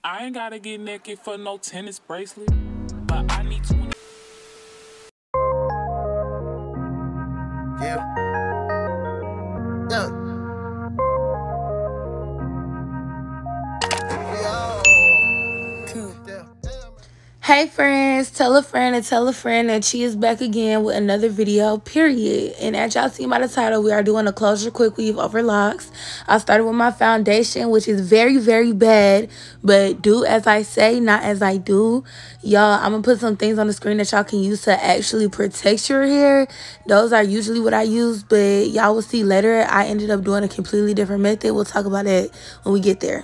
I ain't gotta get naked for no tennis bracelet, but I need 20. Yeah. Yeah. Hey friends, tell a friend and tell a friend that she is back again with another video, period. And as y'all see by the title, we are doing a closure quick weave over locks. I started with my foundation, which is very, very bad, but do as I say, not as I do. Y'all, I'm gonna put some things on the screen that y'all can use to actually protect your hair. Those are usually what I use, but y'all will see later I ended up doing a completely different method. We'll talk about it when we get there.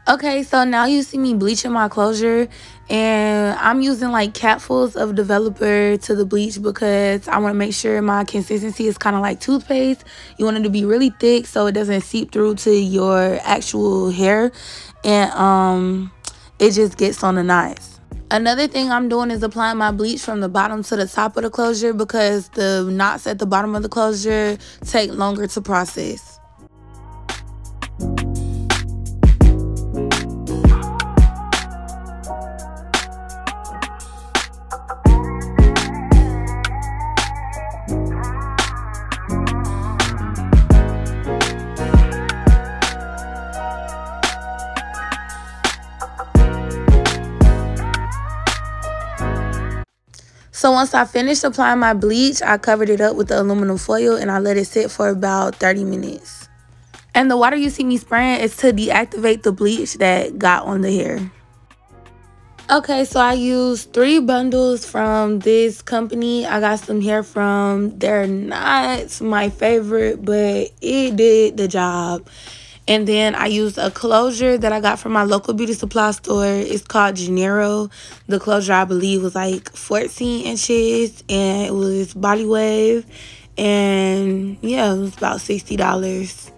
Okay, so now you see me bleaching my closure, and I'm using like capfuls of developer to the bleach because I want to make sure my consistency is kind of like toothpaste. You want it to be really thick so it doesn't seep through to your actual hair, and it just gets on the knots. Another thing I'm doing is applying my bleach from the bottom to the top of the closure because the knots at the bottom of the closure take longer to process. So once I finished applying my bleach, I covered it up with the aluminum foil and I let it sit for about 30 minutes. And the water you see me spraying is to deactivate the bleach that got on the hair. Okay, so I used 3 bundles from this company. I got some hair from. They're not my favorite, but it did the job. And then I used a closure that I got from my local beauty supply store. It's called Gennaro. The closure, I believe, was like 14 inches. And it was body wave. And yeah, it was about $60.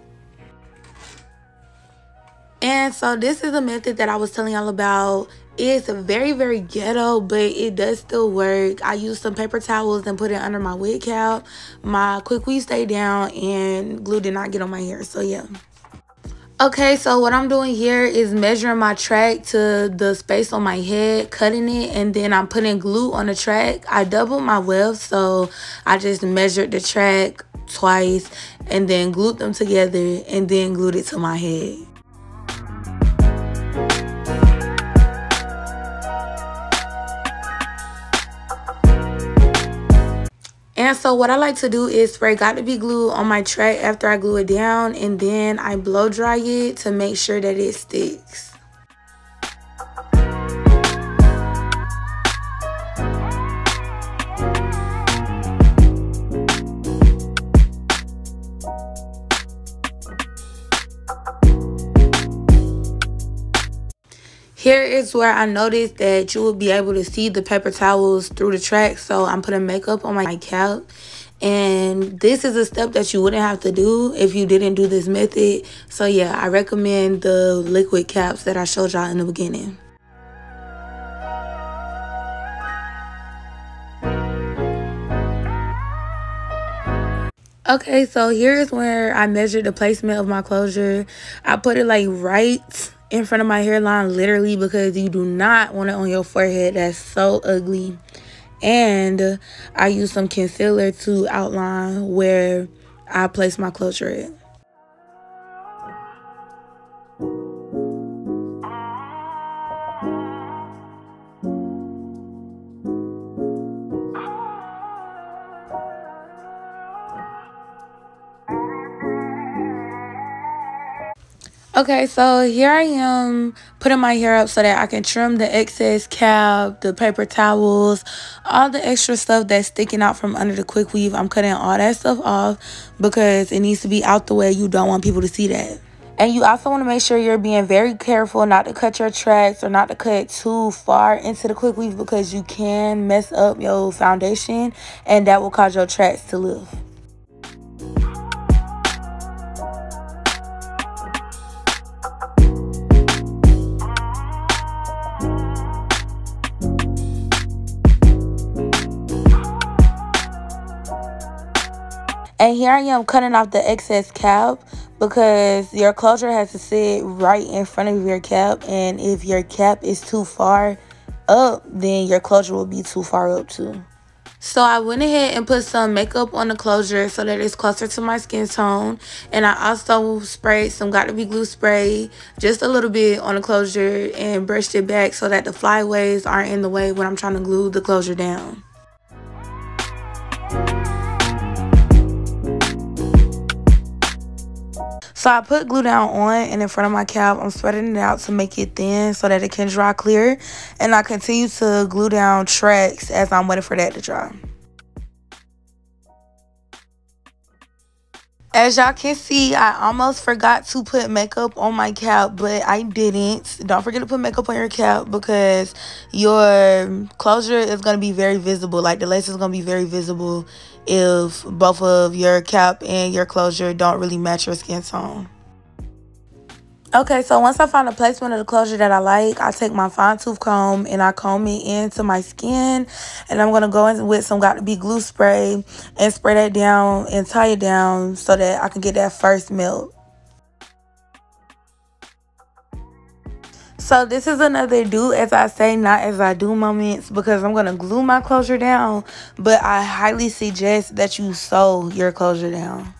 And so this is a method that I was telling y'all about. It's very, very ghetto, but it does still work. I used some paper towels and put it under my wig cap. My quick weave stayed down and glue did not get on my hair. So yeah. Okay, so what I'm doing here is measuring my track to the space on my head, cutting it, and then I'm putting glue on the track. I doubled my weft, so I just measured the track twice and then glued them together and then glued it to my head. And so what I like to do is spray Got To Be glue on my track after I glue it down, and then I blow dry it to make sure that it sticks. Here is where I noticed that you will be able to see the paper towels through the track. So I'm putting makeup on my cap. And this is a step that you wouldn't have to do if you didn't do this method. So yeah, I recommend the liquid caps that I showed y'all in the beginning. Okay, so here's where I measured the placement of my closure. I put it like right in front of my hairline, literally, because you do not want it on your forehead. That's so ugly. And I used some concealer to outline where I placed my closure at. Okay, so here I am putting my hair up so that I can trim the excess cap, the paper towels, all the extra stuff that's sticking out from under the quick weave. I'm cutting all that stuff off because it needs to be out the way. You don't want people to see that. And you also want to make sure you're being very careful not to cut your tracks or not to cut too far into the quick weave because you can mess up your foundation and that will cause your tracks to lift. And here I am cutting off the excess cap because your closure has to sit right in front of your cap, and if your cap is too far up, then your closure will be too far up too. So I went ahead and put some makeup on the closure so that it's closer to my skin tone. And I also sprayed some Got To Be glue spray, just a little bit on the closure, and brushed it back so that the flyaways aren't in the way when I'm trying to glue the closure down. So I put glue down on and in front of my cap. I'm spreading it out to make it thin so that it can dry clear. And I continue to glue down tracks as I'm waiting for that to dry. As y'all can see, I almost forgot to put makeup on my cap, but I didn't. Don't forget to put makeup on your cap because your closure is going to be very visible. Like, the lace is going to be very visible if both of your cap and your closure don't really match your skin tone. Okay, so once I find a placement of the closure that I like, I take my fine tooth comb and I comb it into my skin. And I'm going to go in with some Got To Be glue spray and spray that down and tie it down so that I can get that first melt. So this is another do as I say, not as I do moments, because I'm going to glue my closure down. But I highly suggest that you sew your closure down.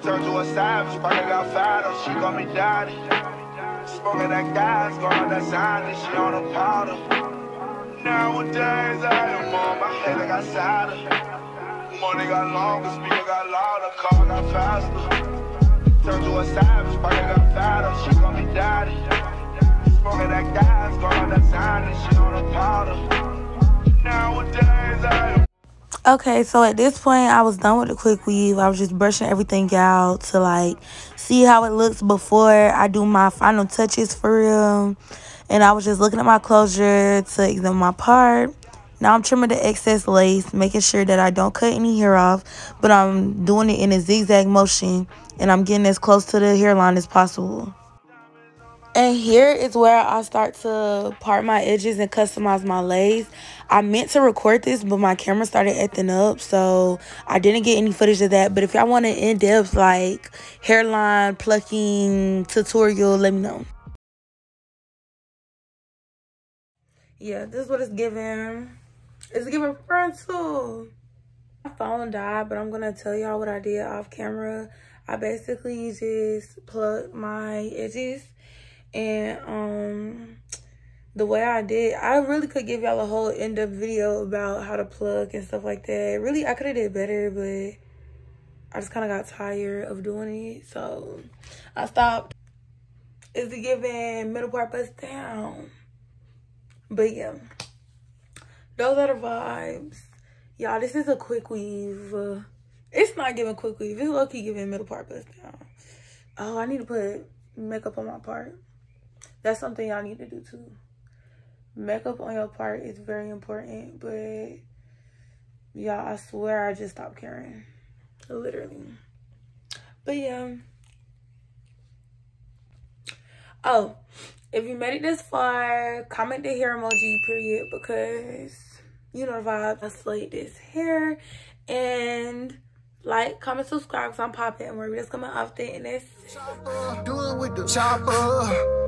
Turn to a savage, probably got fatter, she got me daddy. Smoking that gas, going on that sign, she on a powder. Nowadays I am on my head, I got sadder. Money got longer, speaker got louder, car got faster. Turn to a savage, probably got fatter, she got me daddy. Smoking that gas, going on that sign, she on a powder. Nowadays I am. Okay, so at this point, I was done with the quick weave. I was just brushing everything out to, like, see how it looks before I do my final touches for real. And I was just looking at my closure to examine my part. Now I'm trimming the excess lace, making sure that I don't cut any hair off. But I'm doing it in a zigzag motion, and I'm getting as close to the hairline as possible. And here is where I start to part my edges and customize my lace. I meant to record this, but my camera started acting up, so I didn't get any footage of that. But if y'all want an in-depth, like, hairline plucking tutorial, let me know. Yeah, this is what it's giving. It's giving frontal. My phone died, but I'm going to tell y'all what I did off camera. I basically just plucked my edges. And the way I did, I really could give y'all a whole in-depth video about how to plug and stuff like that. Really, I could have did better, but I just kind of got tired of doing it, so I stopped. It's giving middle part bust down. But yeah, those are the vibes. Y'all, this is a quick weave. It's not giving quick weave. It's low-key giving middle part bust down. Oh, I need to put makeup on my part. That's something y'all need to do too. Makeup on your part is very important, but y'all, I swear I just stopped caring. Literally. But yeah. Oh, if you made it this far, comment the hair emoji, period, because You know the vibe. I slayed this hair. And like, comment, subscribe, because I'm popping. And we're just coming off it. And that's do it with the chopper.